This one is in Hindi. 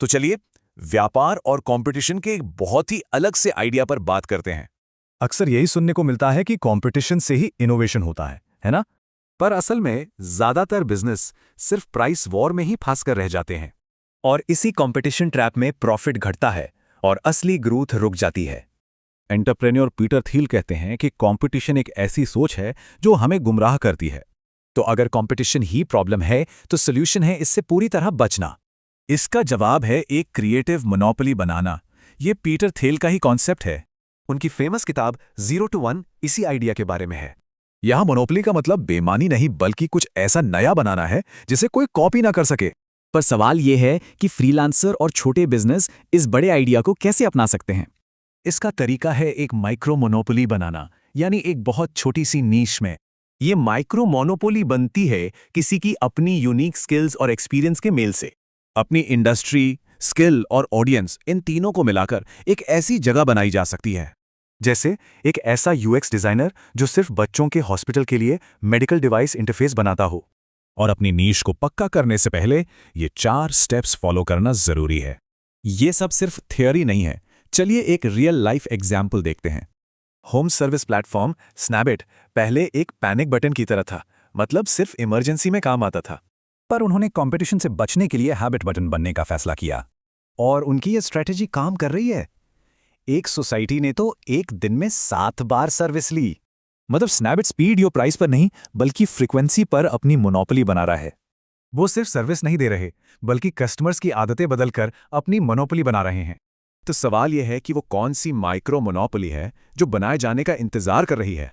तो चलिए व्यापार और कंपटीशन के एक बहुत ही अलग से आइडिया पर बात करते हैं। अक्सर यही सुनने को मिलता है कि कंपटीशन से ही इनोवेशन होता है ना? पर असल में ज्यादातर बिजनेस सिर्फ प्राइस वॉर में ही फंस कर रह जाते हैं। और इसी कंपटीशन ट्रैप में प्रॉफिट घटता है और असली ग्रोथ रुक जाती है। एंटरप्रेन्योर पीटर थील कहते हैं कि कंपटीशन एक ऐसी सोच है जो हमें गुमराह करती है। तो अगर कंपटीशन ही प्रॉब्लम है तो सोल्यूशन है इससे पूरी तरह बचना। इसका जवाब है एक क्रिएटिव मोनोपोली बनाना। ये पीटर थेल का ही कॉन्सेप्ट है। उनकी फेमस किताब 0 to 1 इसी आइडिया के बारे में है। यहां मोनोपोली का मतलब बेईमानी नहीं बल्कि कुछ ऐसा नया बनाना है जिसे कोई कॉपी ना कर सके। पर सवाल यह है कि फ्रीलांसर और छोटे बिजनेस इस बड़े आइडिया को कैसे अपना सकते हैं। इसका तरीका है एक माइक्रो मोनोपोली बनाना, यानी एक बहुत छोटी सी नीश में। ये माइक्रो मोनोपोली बनती है किसी की अपनी यूनिक स्किल्स और एक्सपीरियंस के मेल से। अपनी इंडस्ट्री, स्किल और ऑडियंस, इन तीनों को मिलाकर एक ऐसी जगह बनाई जा सकती है। जैसे एक ऐसा यूएक्स डिजाइनर जो सिर्फ बच्चों के हॉस्पिटल के लिए मेडिकल डिवाइस इंटरफेस बनाता हो। और अपनी नीश को पक्का करने से पहले ये 4 स्टेप्स फॉलो करना जरूरी है। ये सब सिर्फ थियोरी नहीं है। चलिए एक रियल लाइफ एग्जाम्पल देखते हैं। होम सर्विस प्लेटफॉर्म स्नैपडील पहले एक पैनिक बटन की तरह था, मतलब सिर्फ इमरजेंसी में काम आता था। पर उन्होंने कंपटीशन से बचने के लिए हैबिट बटन बनने का फैसला किया और उनकी ये स्ट्रेटेजी काम कर रही है। एक सोसाइटी ने तो एक दिन में 7 बार सर्विस ली। मतलब स्नैपडील स्पीड या प्राइस पर नहीं बल्कि फ्रीक्वेंसी पर अपनी मोनोपोली बना रहा है। वो सिर्फ सर्विस नहीं दे रहे बल्कि कस्टमर्स की आदतें बदलकर अपनी मोनोपोली बना रहे हैं। तो सवाल यह है कि वो कौन सी माइक्रो मोनोपोली है जो बनाए जाने का इंतजार कर रही है।